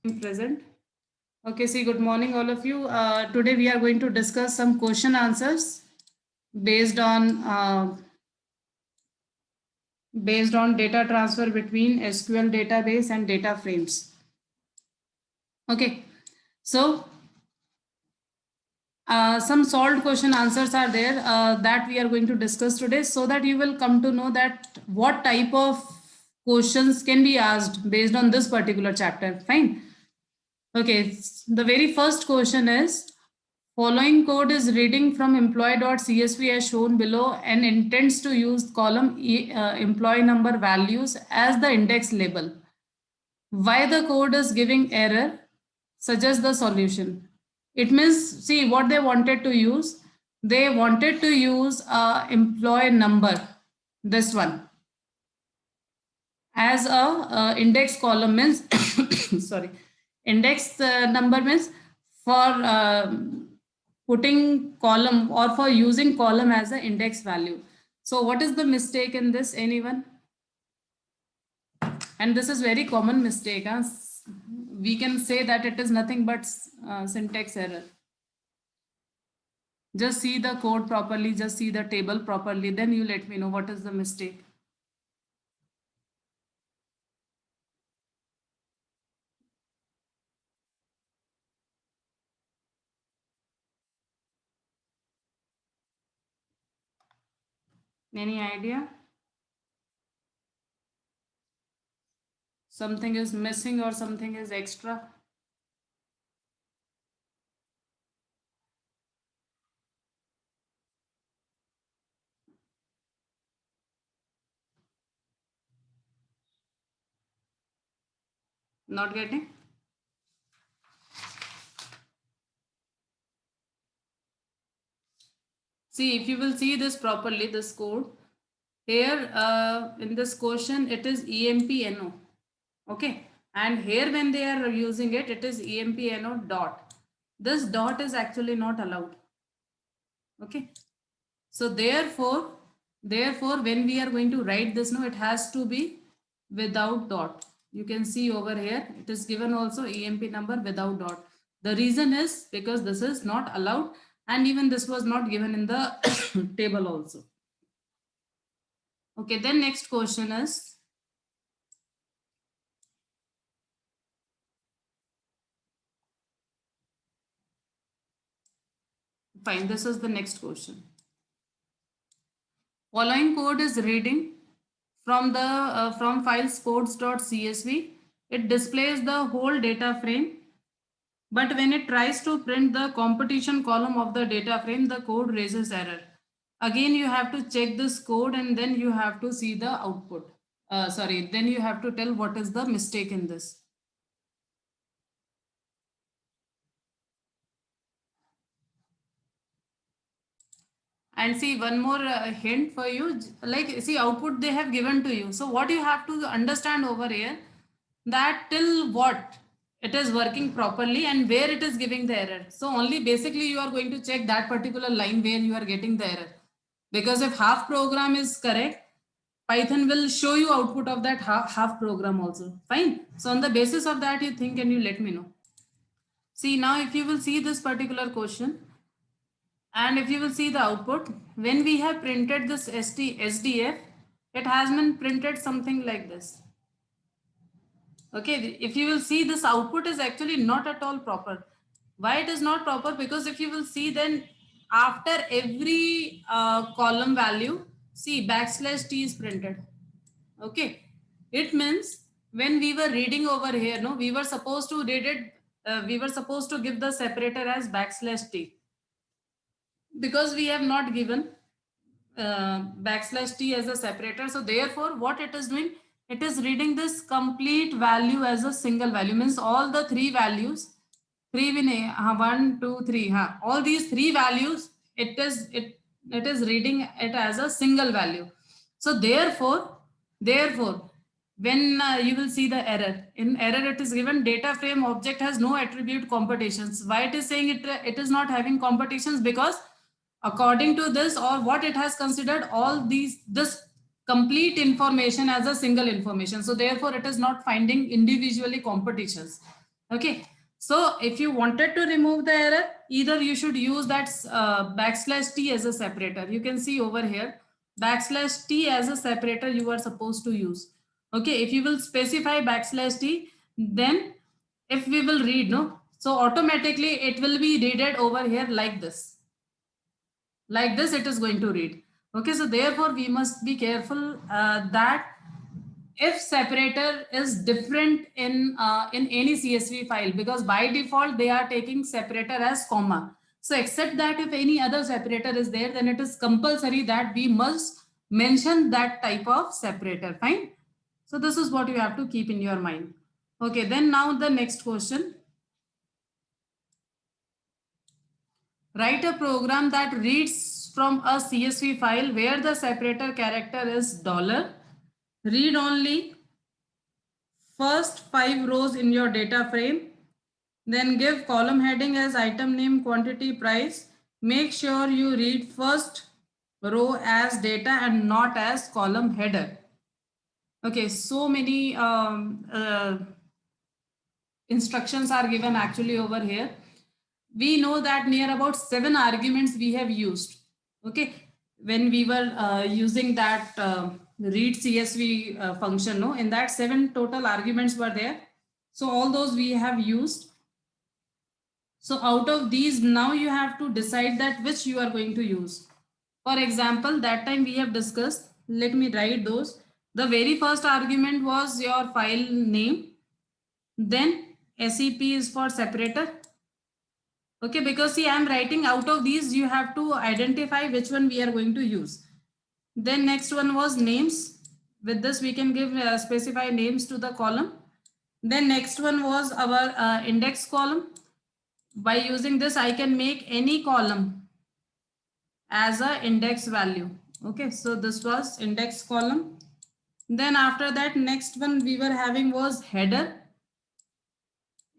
Present. Okay, see, good morning, all of you. Today we are going to discuss some question answers based on uh, based on data transfer between SQL database and data frames. Okay, so some solved question answers are there that we are going to discuss today, so that you will come to know that what type of questions can be asked based on this particular chapter. Fine. Okay, the very first question is, following code is reading from employee.csv as shown below and intends to use column employee number values as the index label. Why the code is giving error? Suggest the solution. It means, see what they wanted to use. They wanted to use employee number, this one, as a index column means sorry, index number means for putting column or for using column as an index value. So what is the mistake in this, anyone? And this is very common mistake. Huh? We can say that it is nothing but syntax error. Just see the code properly, just see the table properly, then you let me know what is the mistake. Any idea? Something is missing or something is extra? Not getting? See, if you will see this properly, this code, here in this question, it is EMPNO. Okay. And here when they are using it, it is EMPNO dot. This dot is actually not allowed. Okay. So therefore, when we are going to write this, no, it has to be without dot. You can see over here, it is given also EMP number without dot. The reason is because this is not allowed, and even this was not given in the table also. Okay, then next question is, fine, this is the next question. Following code is reading from the from file sports.csv. It displays the whole data frame, but when it tries to print the competition column of the data frame, the code raises error. Again, you have to check this code and then you have to see the output. Then you have to tell what is the mistake in this. And see, one more hint for you, like see, output they have given to you. So what you have to understand over here, that till what it is working properly and where it is giving the error. So only basically you are going to check that particular line where you are getting the error. Because if half program is correct, Python will show you output of that half program also. Fine. So on the basis of that, you think and you let me know. See, now if you will see this particular question, and if you will see the output, when we have printed this SDF, it has been printed something like this. Okay, if you will see, this output is actually not at all proper. Why it is not proper? Because if you will see, then after every column value, see \t is printed. Okay, it means when we were reading over here, no, we were supposed to read it. We were supposed to give the separator as \t, because we have not given \t as a separator. So therefore, what it is doing, it is reading this complete value as a single value, means all the three values, 1, 2, 3, all these three values, it is reading it as a single value. So therefore, when you will see the error, in error it is given data frame object has no attribute computations. Why it is saying it is not having computations? Because according to this, or what it has considered all this complete information as a single information. So therefore it is not finding individually competitions. Okay. So if you wanted to remove the error, either you should use that backslash t as a separator. You can see over here, backslash t as a separator you are supposed to use. Okay. If you will specify backslash t, then if we will read, no, so automatically it will be readed over here like this. Like this it is going to read. Okay. So therefore we must be careful that if separator is different in any CSV file, because by default they are taking separator as comma. So except that if any other separator is there, then it is compulsory that we must mention that type of separator. Fine. So this is what you have to keep in your mind. Okay, then now the next question. Write a program that reads from a CSV file where the separator character is dollar. Read only first 5 rows in your data frame. Then give column heading as item name, quantity, price. Make sure you read first row as data and not as column header. Okay, so many instructions are given actually over here. We know that near about 7 arguments we have used. Okay, when we were using that read CSV function, no, in that 7 total arguments were there. So all those we have used. So out of these, now you have to decide that which you are going to use. For example, that time we have discussed, let me write those. The very first argument was your file name. Then SEP is for separator. Okay, because see, I am writing out of these, you have to identify which one we are going to use. Then next one was names. With this, we can give specify names to the column. Then next one was our index column. By using this, I can make any column as a index value. Okay, so this was index column. Then after that, next one we were having was header.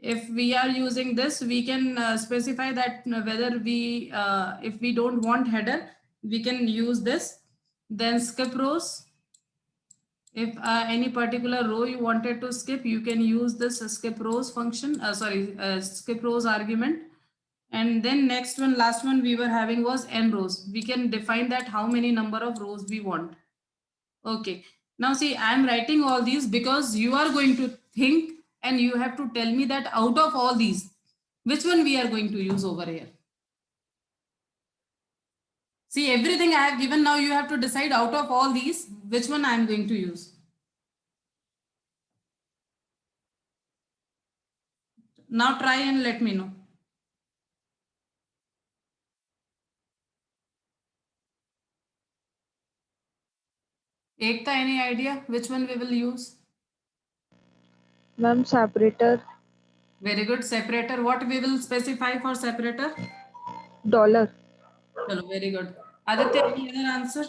If we are using this, we can specify that whether we, if we don't want header, we can use this. Then skip rows. If any particular row you wanted to skip, you can use this skip rows function, skip rows argument. And then next one, last one we were having was n rows. We can define that how many number of rows we want. Okay. Now see, I am writing all these because you are going to think and you have to tell me that out of all these, which one we are going to use over here. See, everything I have given, now you have to decide out of all these, which one I am going to use. Now try and let me know. Ekta, any idea which one we will use? Ma'am, separator. Very good. Separator. What we will specify for separator? Dollar. Chalo, very good. Aditya, any other answer?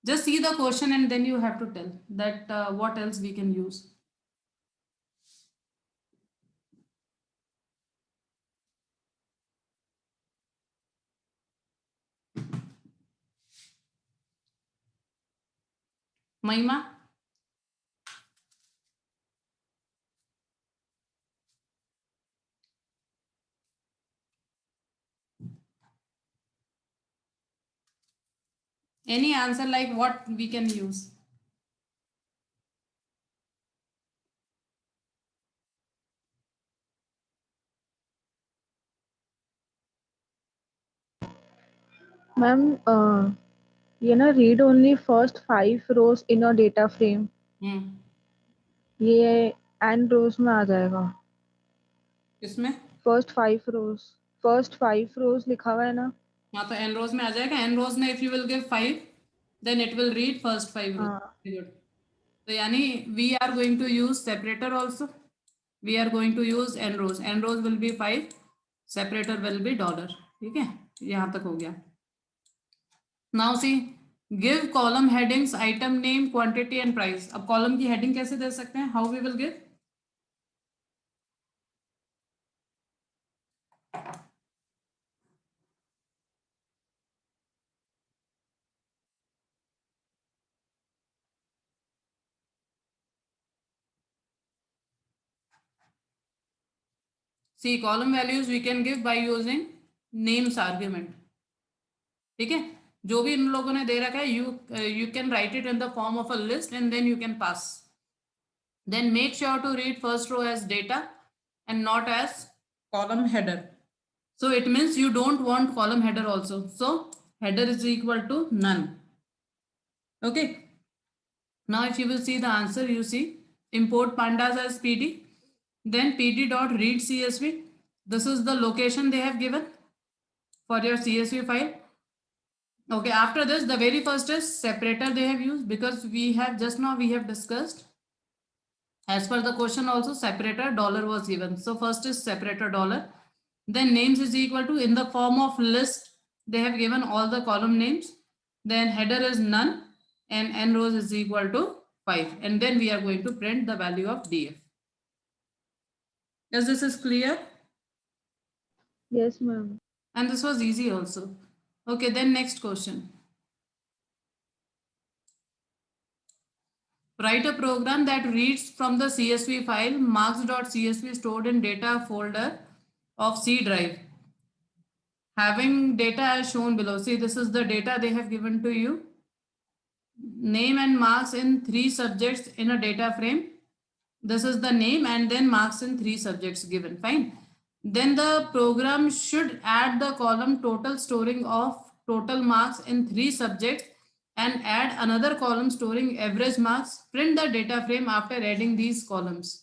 Just see the question and then you have to tell that what else we can use. Mahima? Any answer like what we can use? Ma'am, read only first 5 rows in a data frame. Hmm. ये n rows में आ जाएगा. किसमें? First 5 rows लिखा हुआ है ना. हाँ तो n rows में आ जाएगा. n rows में if you will give 5, then it will read first 5 rows. हाँ. Very good. So यानी we are going to use separator also. We are going to use n rows. n rows will be 5. Separator will be dollar. ठीक है? यहाँ तक हो गया. Now see, give column headings, item name, quantity and price. अब column की heading कैसे दे सकते हैं? How we will give? See, column values we can give by using names argument. ठीक है, जो भी इन लोगों ने दे रखा है, you can write it in the form of a list and then you can pass. Then make sure to read first row as data and not as column header. So it means you don't want column header also. So header is equal to none. Okay. Now if you will see the answer, you see import pandas as PD, then PD dot read CSV. This is the location they have given for your CSV file. Okay, after this, the very first is separator they have used, because we have just now we have discussed, as per the question also, separator dollar was given. So first is separator dollar. Then names is equal to, in the form of list, they have given all the column names. Then header is none and n rows is equal to 5. And then we are going to print the value of DF. Yes, this is clear? Yes, ma'am. And this was easy also. Okay, then next question. Write a program that reads from the CSV file marks.csv stored in data folder of C drive, having data as shown below. See, this is the data they have given to you. Name and marks in 3 subjects in a data frame. This is the name and then marks in 3 subjects given. Fine. Then the program should add the column total storing of total marks in 3 subjects and add another column storing average marks. Print the data frame after adding these columns.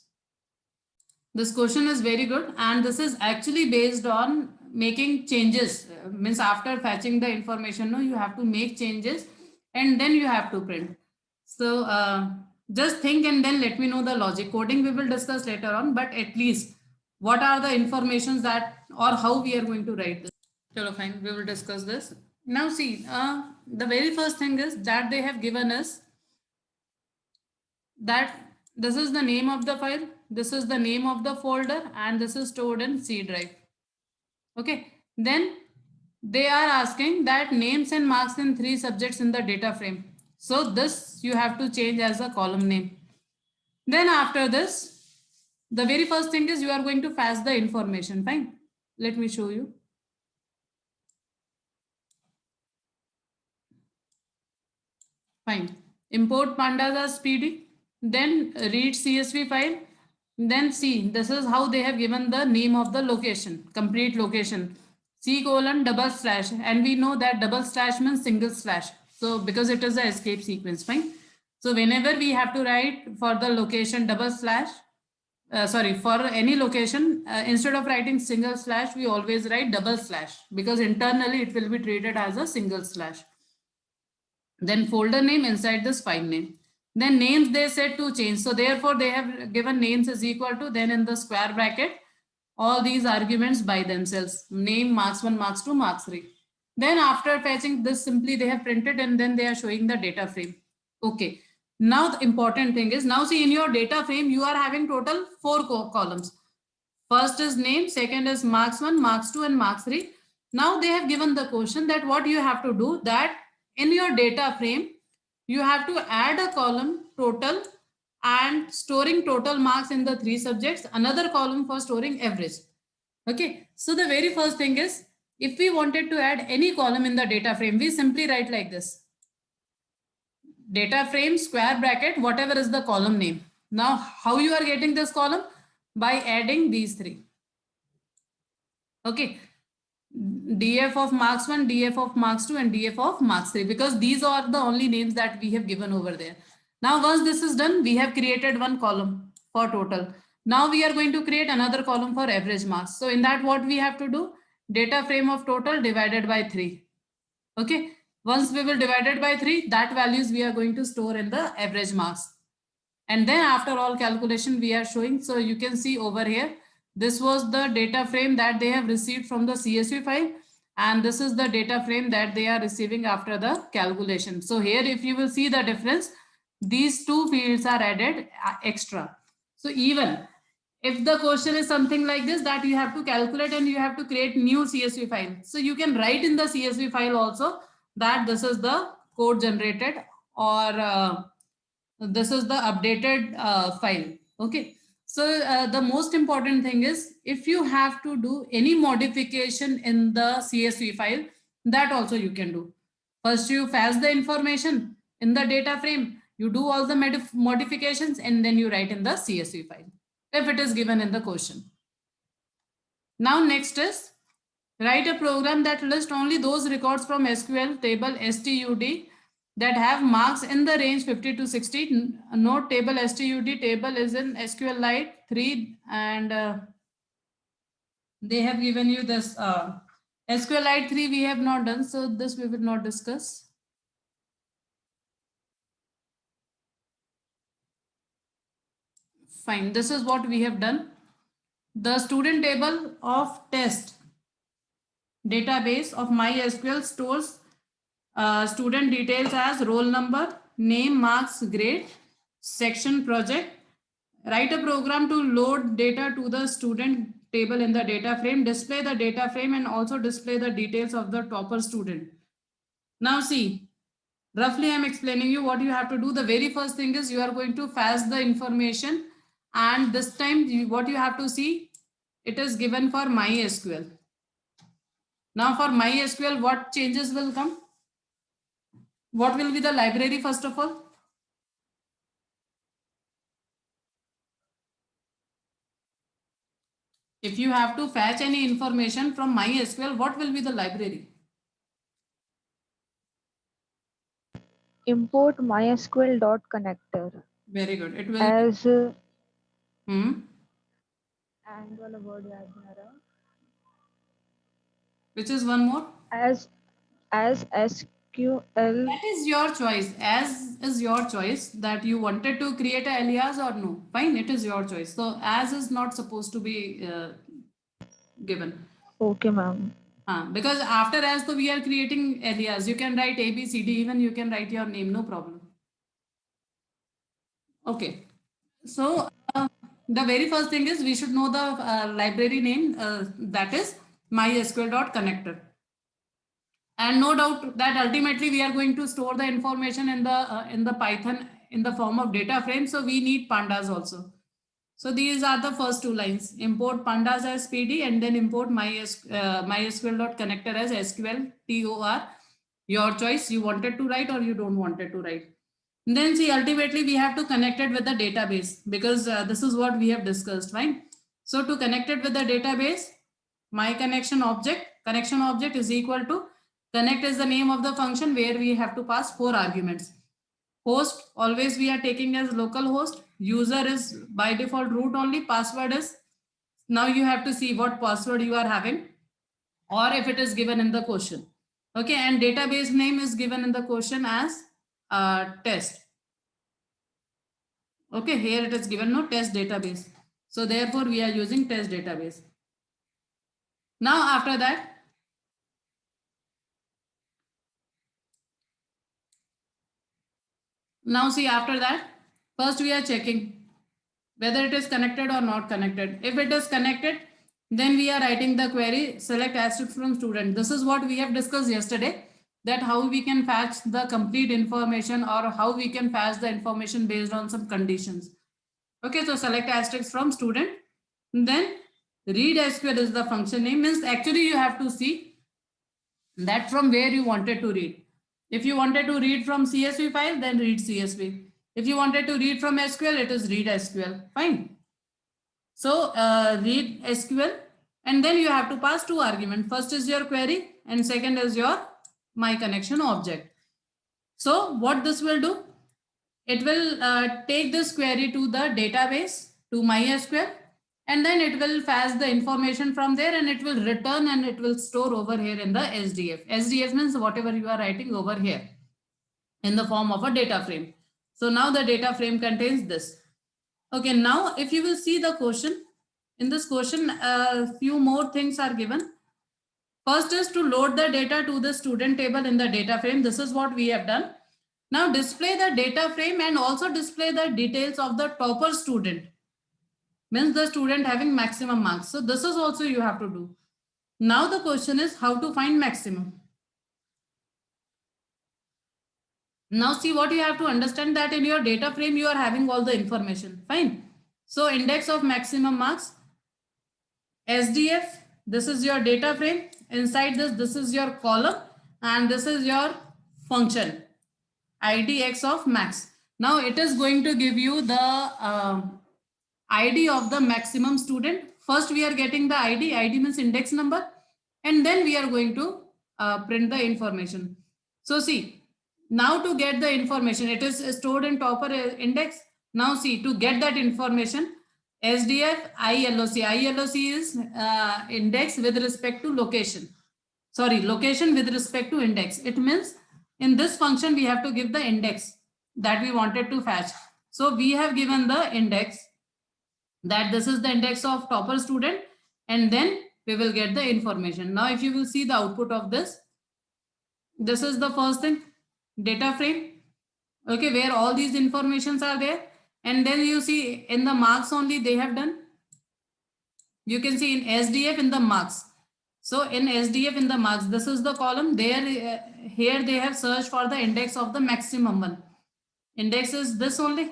This question is very good, and this is actually based on making changes. Means after fetching the information, no, you have to make changes and then you have to print. So just think and then let me know the logic. Coding we will discuss later on, but at least what are the informations that, or how we are going to write this. Chalo, fine, we will discuss this. Now see, the very first thing is that they have given us that this is the name of the file, this is the name of the folder, and this is stored in C drive. Okay, then they are asking that names and marks in 3 subjects in the data frame. So this you have to change as a column name. Then after this, the very first thing is you are going to fetch the information. Fine, let me show you. Fine, import pandas as PD, then read CSV file. Then see, this is how they have given the name of the location, complete location, C:\/ and we know that double slash means single slash. So because it is a escape sequence, fine. So whenever we have to write for the location double slash, for any location, instead of writing single slash, we always write double slash, because internally it will be treated as a single slash. Then folder name inside this file name. Then names they said to change. So therefore they have given names is equal to, then in the square bracket, all these arguments by themselves. Name, marks 1, marks 2, marks 3. Then after fetching this, simply they have printed and then they are showing the data frame. Okay. Now the important thing is, now see, in your data frame, you are having total 4 columns. First is name, second is marks 1, marks 2, and marks 3. Now they have given the question that what you have to do, that in your data frame, you have to add a column total and storing total marks in the 3 subjects, another column for storing average. Okay, so the very first thing is, if we wanted to add any column in the data frame, we simply write like this: data frame square bracket, whatever is the column name. Now, how you are getting this column? By adding these 3. Okay, DF of marks 1, DF of marks 2, and DF of marks 3, because these are the only names that we have given over there. Now, once this is done, we have created one column for total. Now we are going to create another column for average marks. So in that, what we have to do? Data frame of total divided by 3. Okay, once we will divide it by 3, that values we are going to store in the average marks. And then after all calculation we are showing, so you can see over here, this was the data frame that they have received from the CSV file, and this is the data frame that they are receiving after the calculation. So here, if you will see the difference, these 2 fields are added extra. So even if the question is something like this, that you have to calculate and you have to create new CSV file, so you can write in the CSV file also that this is the code generated, or this is the updated file. Okay, So the most important thing is if you have to do any modification in the CSV file, that also you can do. First, you fetch the information in the data frame, you do all the modifications, and then you write in the CSV file if it is given in the question. Now, next is write a program that lists only those records from SQL table STUD that have marks in the range 50 to 60. Note table STUD table is in SQLite 3 and they have given you this SQLite 3 we have not done, so this we will not discuss. Fine, this is what we have done. The student table of test database of MySQL stores student details as roll number, name, marks, grade, section, project. Write a program to load data to the student table in the data frame, display the data frame and also display the details of the topper student. Now see, roughly I'm explaining you what you have to do. The very first thing is you are going to fetch the information, and this time what you have to see, it is given for MySQL. Now for MySQL, what changes will come? What will be the library first of all? If you have to fetch any information from MySQL, what will be the library? Import MySQL dot connector Very good. It will be. as Hmm. and वाला word याद नहीं आ रहा Which is one more? as SQL. That is your choice. As is your choice that you wanted to create a alias or no. Fine, it is your choice. So as is not supposed to be given. Okay, ma'am. Because after as though we are creating alias, you can write A, B, C, D, even you can write your name, no problem. Okay. So the very first thing is we should know the library name that is mysql.connector. And no doubt that ultimately we are going to store the information in the Python in the form of data frame. So we need pandas also. So these are the first two lines. Import pandas as PD and then import mysql.connector as SQL TOR. Your choice, you wanted to write or you don't wanted to write. And then see, ultimately we have to connect it with the database because this is what we have discussed, right? So to connect it with the database, my connection object is equal to connect is the name of the function where we have to pass 4 arguments. Host, always we are taking as local host. User is by default root only. Password is, now you have to see what password you are having or if it is given in the question. Okay, and database name is given in the question as test. Okay, here it is given no test database. So therefore we are using test database. Now after that, now see after that, first we are checking whether it is connected or not connected. If it is connected, then we are writing the query select asterisk from student. This is what we have discussed yesterday, that how we can fetch the complete information or how we can fetch the information based on some conditions. Okay, so select asterisk from student. Then read SQL is the function name, means actually you have to see that from where you wanted to read. If you wanted to read from CSV file, then read CSV. If you wanted to read from SQL, it is read SQL. Fine. So read SQL and then you have to pass 2 arguments. First is your query and second is your my connection object. So what this will do? It will take this query to the database to MySQL and then it will fetch the information from there and it will return and it will store over here in the SDF. SDF means whatever you are writing over here in the form of a data frame. So now the data frame contains this. Okay, now if you will see the question, in this question, a few more things are given. First is to load the data to the student table in the data frame. This is what we have done. Now display the data frame and also display the details of the topper student. Means the student having maximum marks. So this is also you have to do. Now the question is how to find maximum. Now see what you have to understand, that in your data frame you are having all the information. Fine. So index of maximum marks, SDF, this is your data frame. Inside this is your column, and this is your function, IDX of max. Now it is going to give you the ID of the maximum student. First we are getting the ID. ID means index number, and then we are going to print the information. So see, now to get the information, it is stored in topper index. Now see, to get that information, SDF ILOC. ILOC is index with respect to location. Sorry, location with respect to index. It means in this function we have to give the index that we wanted to fetch. So we have given the index, that this is the index of topper student, and then we will get the information. Now if you will see the output of this is the first thing, data frame, okay, where all these informations are there. And then you see in the marks only they have done, you can see in SDF in the marks. So in SDF in the marks, this is the column there. Here they have searched for the index of the maximum one. Index is this only.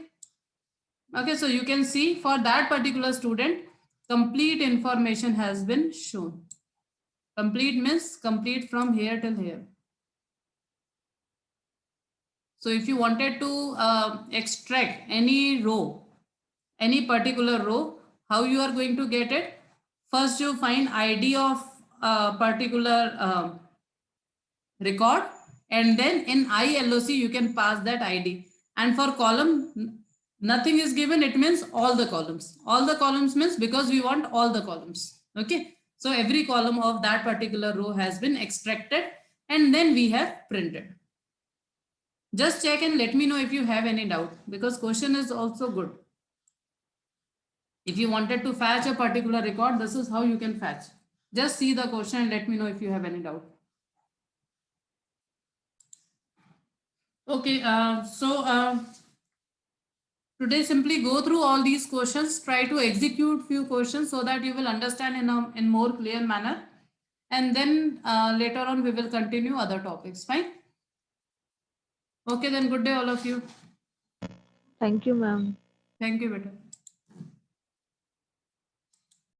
Okay, so you can see for that particular student, complete information has been shown. Complete means complete from here till here. So if you wanted to extract any row, any particular row, how you are going to get it? First you find ID of a particular record, and then in ILOC you can pass that ID. And for column, nothing is given, it means all the columns. All the columns means because we want all the columns. Okay, so every column of that particular row has been extracted, and then we have printed. Just check and let me know if you have any doubt, because question is also good. If you wanted to fetch a particular record, this is how you can fetch. Just see the question and let me know if you have any doubt. Okay, today simply go through all these questions, try to execute few questions so that you will understand in more clear manner. And then later on we will continue other topics, fine? Okay, then good day all of you. Thank you, ma'am. Thank you, beta.